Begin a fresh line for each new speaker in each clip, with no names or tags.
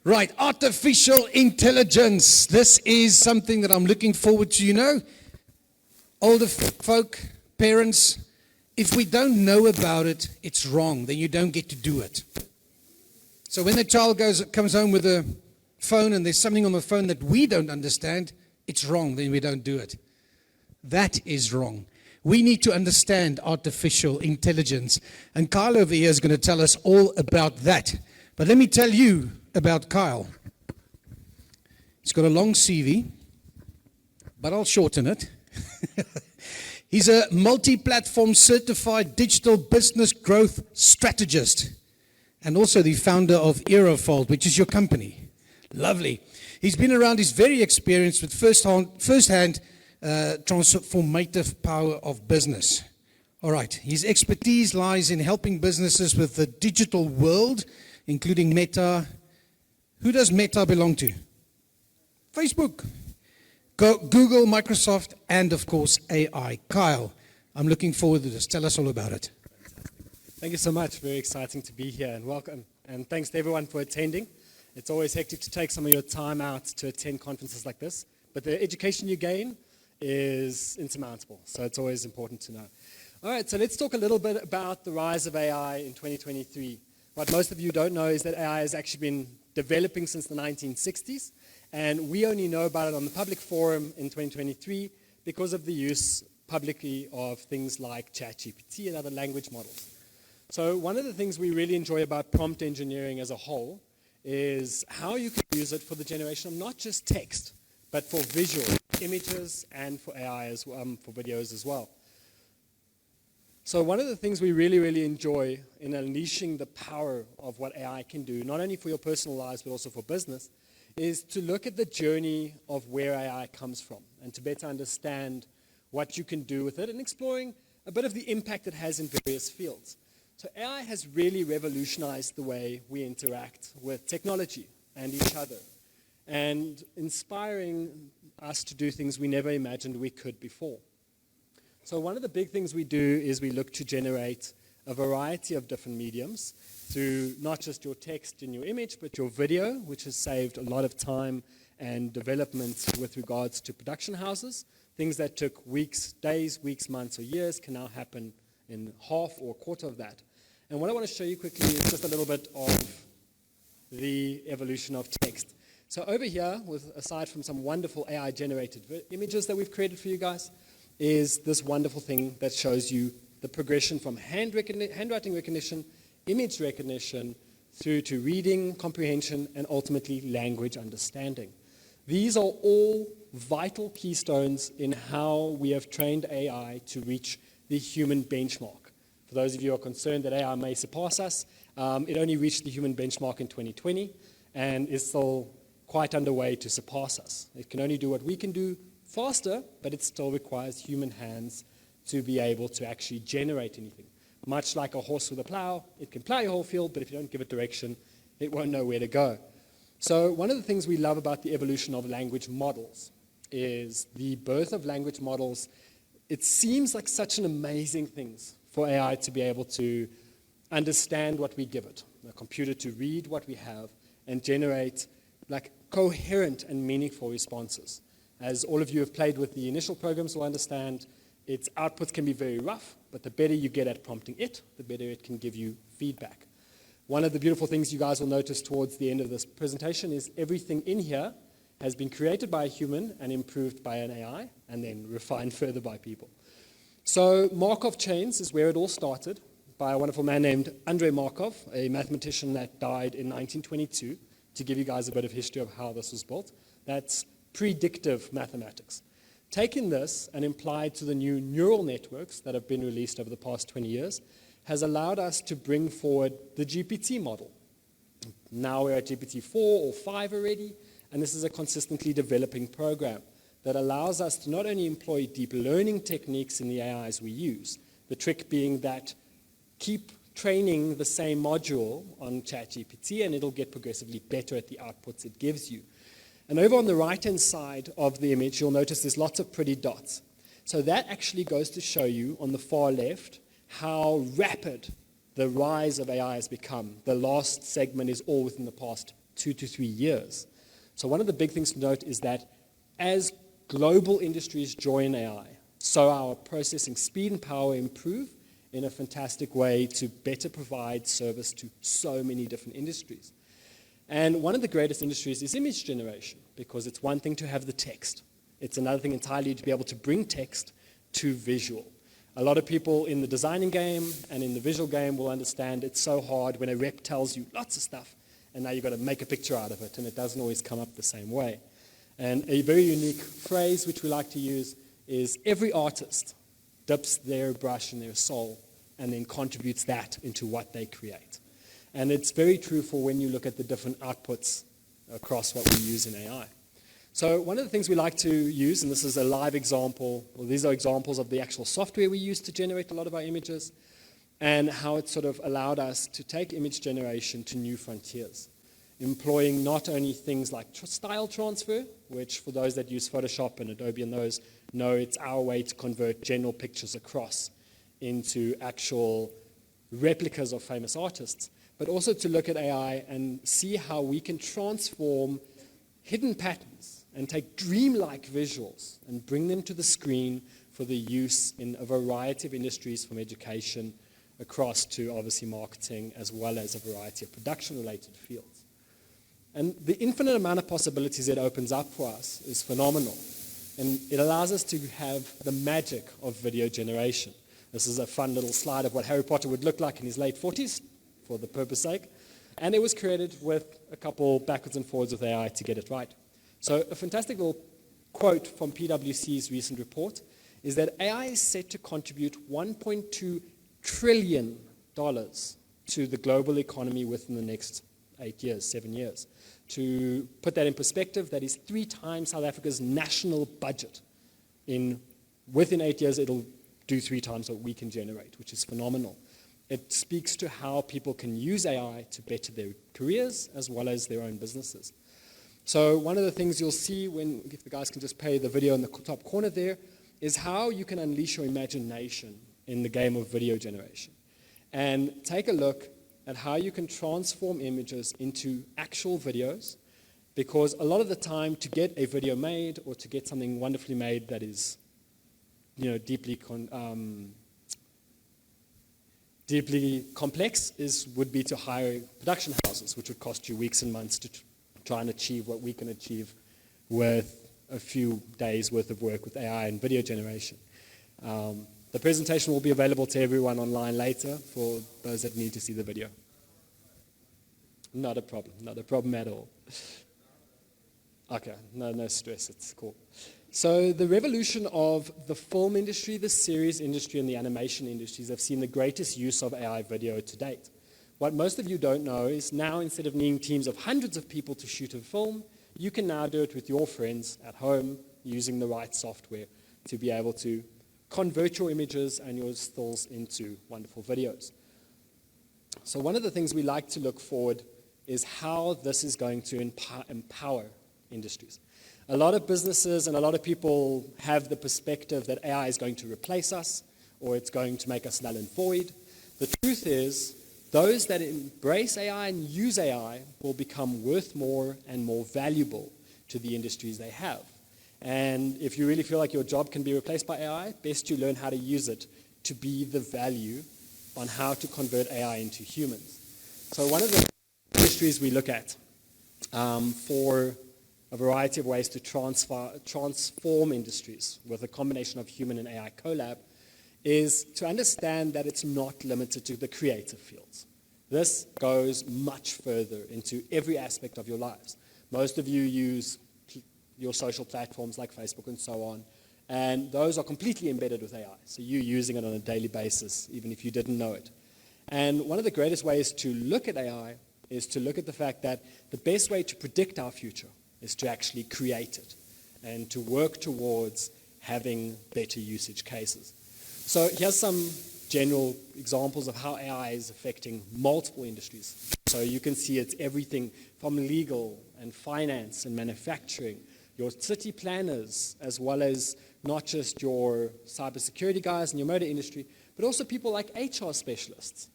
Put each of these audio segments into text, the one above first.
Right, artificial intelligence. This is something that I'm looking forward to. You know, older folk, parents, if we don't know about it, it's wrong. Then you don't get to do it. So when the child comes home with a phone and there's something on the phone that we don't understand, it's wrong. Then we don't do it. That is wrong. We need to understand artificial intelligence. And Kyle over here is going to tell us all about that. But let me tell you about Kyle. He's got a long CV, but I'll shorten it. He's a multi-platform certified digital business growth strategist and also the founder of Erafold, which is your company. Lovely. He's been around, he's very experienced with first-hand transformative power of business. All right, his expertise lies in helping businesses with the digital world, including Meta. Who does Meta belong to? Facebook, Google, Microsoft, and of course AI. Kyle, I'm looking forward to this. Tell us all about it.
Thank you so much. Very exciting to be here and welcome. And thanks to everyone for attending. It's always hectic to take some of your time out to attend conferences like this, but the education you gain is insurmountable, so it's always important to know. All right, so let's talk a little bit about the rise of AI in 2023. What most of you don't know is that AI has actually been developing since the 1960s, and we only know about it on the public forum in 2023 because of the use publicly of things like ChatGPT and other language models. So one of the things we really enjoy about prompt engineering as a whole is how you can use it for the generation of not just text, but for visual images and for AI, for videos as well. So one of the things we really enjoy in unleashing the power of what AI can do, not only for your personal lives, but also for business, is to look at the journey of where AI comes from and to better understand what you can do with it and exploring a bit of the impact it has in various fields. So AI has really revolutionized the way we interact with technology and each other and inspiring us to do things we never imagined we could before. So one of the big things we do is we look to generate a variety of different mediums through not just your text and your image, but your video, which has saved a lot of time and development with regards to production houses. Things that took weeks, days, weeks, months, or years can now happen in half or a quarter of that. And what I want to show you quickly is just a little bit of the evolution of text. So over here, aside from some wonderful AI-generated images that we've created for you guys, is this wonderful thing that shows you the progression from handwriting recognition, image recognition, through to reading, comprehension, and ultimately language understanding. These are all vital keystones in how we have trained AI to reach the human benchmark. For those of you who are concerned that AI may surpass us, it only reached the human benchmark in 2020 and is still quite underway to surpass us. It can only do what we can do faster, but it still requires human hands to be able to actually generate anything. Much like a horse with a plow, it can plow your whole field, but if you don't give it direction, it won't know where to go. So one of the things we love about the evolution of language models is the birth of language models. It seems like such an amazing thing for AI to be able to understand what we give it, a computer to read what we have and generate like coherent and meaningful responses. As all of you have played with the initial programs will understand, its outputs can be very rough, but the better you get at prompting it, the better it can give you feedback. One of the beautiful things you guys will notice towards the end of this presentation is everything in here has been created by a human and improved by an AI and then refined further by people. So Markov chains is where it all started by a wonderful man named Andrei Markov, a mathematician that died in 1922, to give you guys a bit of history of how this was built. That's predictive mathematics. Taking this and applied to the new neural networks that have been released over the past 20 years has allowed us to bring forward the GPT model. Now we're at GPT-4 or 5 already, and this is a consistently developing program that allows us to not only employ deep learning techniques in the AIs we use, the trick being that keep training the same module on ChatGPT and it'll get progressively better at the outputs it gives you. And over on the right-hand side of the image, you'll notice there's lots of pretty dots. So that actually goes to show you on the far left how rapid the rise of AI has become. The last segment is all within the past 2 to 3 years. So one of the big things to note is that as global industries join AI, so our processing speed and power improve in a fantastic way to better provide service to so many different industries. And one of the greatest industries is image generation, because it's one thing to have the text. It's another thing entirely to be able to bring text to visual. A lot of people in the designing game and in the visual game will understand it's so hard when a rep tells you lots of stuff, and now you've got to make a picture out of it, and it doesn't always come up the same way. And a very unique phrase which we like to use is every artist dips their brush in their soul and then contributes that into what they create. And it's very true for when you look at the different outputs across what we use in AI. So one of the things we like to use, and this is a live example, well, these are examples of the actual software we use to generate a lot of our images, and how it sort of allowed us to take image generation to new frontiers, employing not only things like style transfer, which for those that use Photoshop and Adobe and those know it's our way to convert general pictures across into actual replicas of famous artists, but also to look at AI and see how we can transform hidden patterns and take dreamlike visuals and bring them to the screen for the use in a variety of industries, from education across to obviously marketing, as well as a variety of production-related fields. And the infinite amount of possibilities it opens up for us is phenomenal. And it allows us to have the magic of video generation. This is a fun little slide of what Harry Potter would look like in his late 40s, for the purpose sake. And it was created with a couple backwards and forwards with AI to get it right. So a fantastic little quote from PwC's recent report is that AI is set to contribute $1.2 trillion to the global economy within the next 7 years. To put that in perspective, that is 3 times South Africa's national budget. Within 8 years, it'll do 3 times what we can generate, which is phenomenal. It speaks to how people can use AI to better their careers as well as their own businesses. So one of the things you'll see if the guys can just play the video in the top corner there, is how you can unleash your imagination in the game of video generation. And take a look at how you can transform images into actual videos, because a lot of the time to get a video made or to get something wonderfully made that is deeply complex would be to hire production houses, which would cost you weeks and months to try and achieve what we can achieve with a few days worth of work with AI and video generation. The presentation will be available to everyone online later for those that need to see the video. Not a problem at all. Okay, no stress, it's cool. So the revolution of the film industry, the series industry, and the animation industries have seen the greatest use of AI video to date. What most of you don't know is now, instead of needing teams of hundreds of people to shoot a film, you can now do it with your friends at home using the right software to be able to convert your images and your stills into wonderful videos. So one of the things we like to look forward is how this is going to empower industries. A lot of businesses and a lot of people have the perspective that AI is going to replace us or it's going to make us null and void. The truth is, those that embrace AI and use AI will become worth more and more valuable to the industries they have. And if you really feel like your job can be replaced by AI, best you learn how to use it to be the value on how to convert AI into humans. So one of the industries we look at for a variety of ways to transform industries with a combination of human and AI collab is to understand that it's not limited to the creative fields. This goes much further into every aspect of your lives. Most of you use your social platforms like Facebook and so on, and those are completely embedded with AI. So you're using it on a daily basis, even if you didn't know it. And one of the greatest ways to look at AI is to look at the fact that the best way to predict our future is to actually create it and to work towards having better usage cases. So here's some general examples of how AI is affecting multiple industries. So you can see it's everything from legal and finance and manufacturing, your city planners, as well as not just your cybersecurity guys in your motor industry, but also people like HR specialists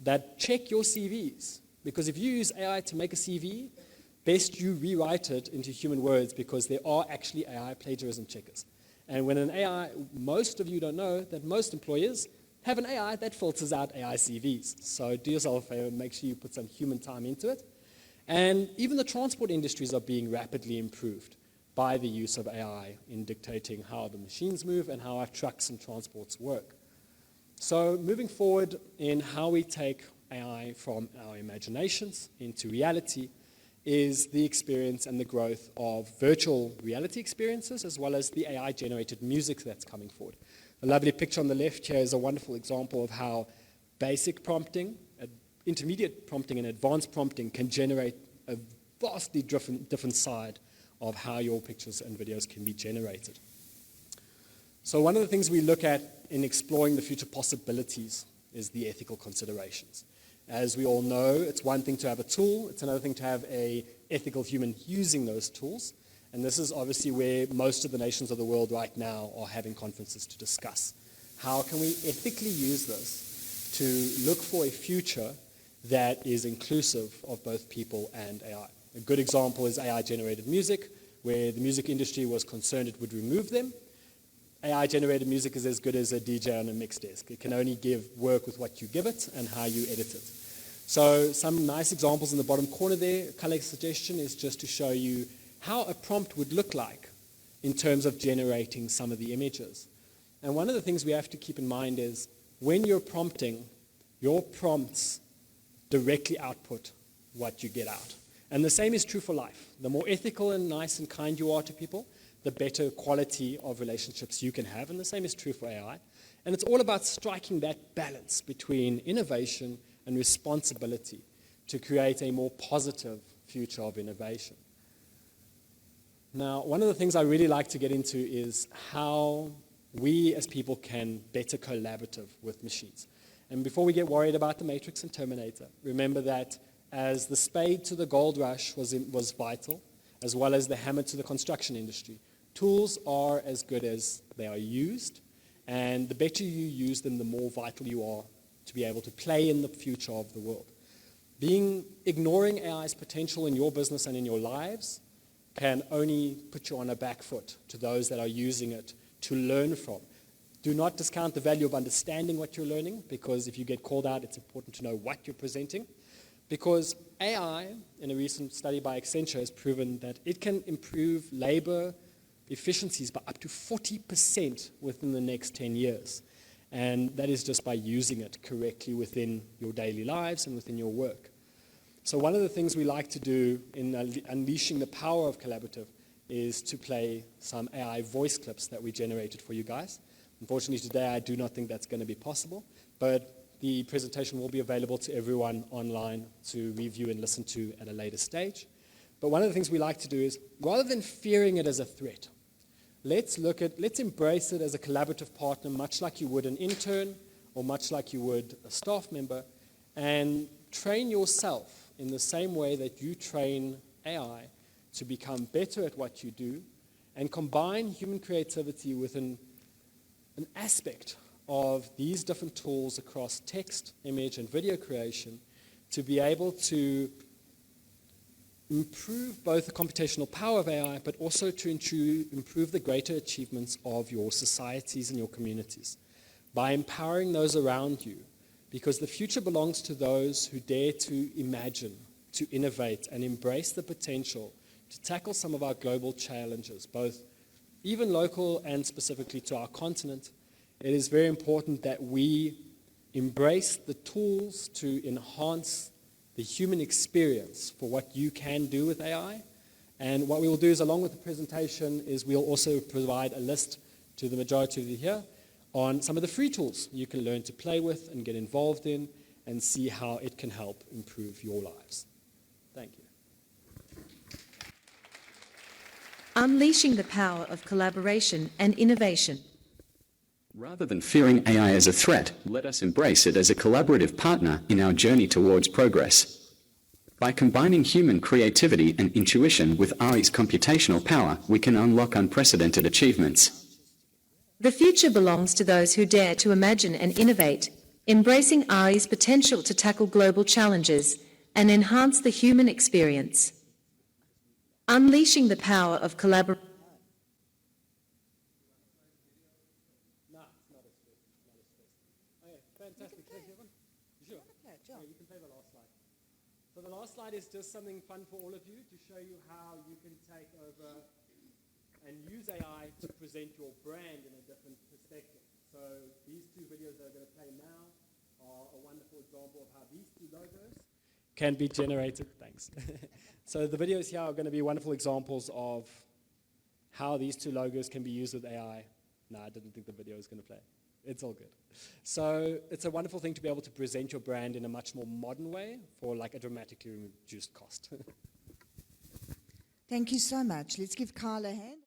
that check your CVs. Because if you use AI to make a CV, best you rewrite it into human words, because there are actually AI plagiarism checkers. And when an AI, most of you don't know that most employers have an AI that filters out AI CVs. So do yourself a favor, make sure you put some human time into it. And even the transport industries are being rapidly improved by the use of AI in dictating how the machines move and how our trucks and transports work. So moving forward in how we take AI from our imaginations into reality is the experience and the growth of virtual reality experiences, as well as the AI-generated music that's coming forward. The lovely picture on the left here is a wonderful example of how basic prompting, intermediate prompting, and advanced prompting can generate a vastly different side of how your pictures and videos can be generated. So one of the things we look at in exploring the future possibilities is the ethical considerations. As we all know, it's one thing to have a tool, it's another thing to have an ethical human using those tools. And this is obviously where most of the nations of the world right now are having conferences to discuss. How can we ethically use this to look for a future that is inclusive of both people and AI? A good example is AI-generated music, where the music industry was concerned it would remove them. AI-generated music is as good as a DJ on a mix desk. It can only work with what you give it and how you edit it. So some nice examples in the bottom corner there. Color suggestion is just to show you how a prompt would look like in terms of generating some of the images. And one of the things we have to keep in mind is when you're prompting, your prompts directly output what you get out. And the same is true for life. The more ethical and nice and kind you are to people, the better quality of relationships you can have, and the same is true for AI. And it's all about striking that balance between innovation and responsibility to create a more positive future of innovation. Now, one of the things I really like to get into is how we as people can better collaborative with machines. And before we get worried about the Matrix and Terminator, remember that as the spade to the gold rush was vital, as well as the hammer to the construction industry, tools are as good as they are used, and the better you use them, the more vital you are to be able to play in the future of the world. Ignoring AI's potential in your business and in your lives can only put you on a back foot to those that are using it to learn from. Do not discount the value of understanding what you're learning, because if you get called out, it's important to know what you're presenting. Because AI, in a recent study by Accenture, has proven that it can improve labor efficiencies by up to 40% within the next 10 years. And that is just by using it correctly within your daily lives and within your work. So one of the things we like to do in unleashing the power of collaborative is to play some AI voice clips that we generated for you guys. Unfortunately, today I do not think that's going to be possible, but the presentation will be available to everyone online to review and listen to at a later stage. But one of the things we like to do is, rather than fearing it as a threat, let's embrace it as a collaborative partner, much like you would an intern or much like you would a staff member, and train yourself in the same way that you train AI to become better at what you do, and combine human creativity with an aspect of these different tools across text, image, and video creation to be able to improve both the computational power of AI, but also to improve the greater achievements of your societies and your communities by empowering those around you, because the future belongs to those who dare to imagine, to innovate, and embrace the potential to tackle some of our global challenges, both even local and specifically to our continent. It is very important that we embrace the tools to enhance the human experience for what you can do with AI. And what we will do is, along with the presentation, is we'll also provide a list to the majority of you here on some of the free tools you can learn to play with and get involved in and see how it can help improve your lives. Thank you.
Unleashing the power of collaboration and innovation.
Rather than fearing AI as a threat, let us embrace it as a collaborative partner in our journey towards progress. By combining human creativity and intuition with AI's computational power, we can unlock unprecedented achievements.
The future belongs to those who dare to imagine and innovate. embracing AI's potential to tackle global challenges and enhance the human experience. Unleashing the power of collaboration.
Okay, fantastic. Thank you, everyone. Sure. Yeah, you can play the last slide. So the last slide is just something fun for all of you to show you how you can take over and use AI to present your brand in a different perspective. So these two videos that are going to play now are a wonderful example of how these two logos can be generated. Thanks. So the videos here are going to be wonderful examples of how these two logos can be used with AI. No, I didn't think the video was going to play. It's all good. So it's a wonderful thing to be able to present your brand in a much more modern way for like a dramatically reduced cost.
Thank you so much. Let's give Kyle a hand.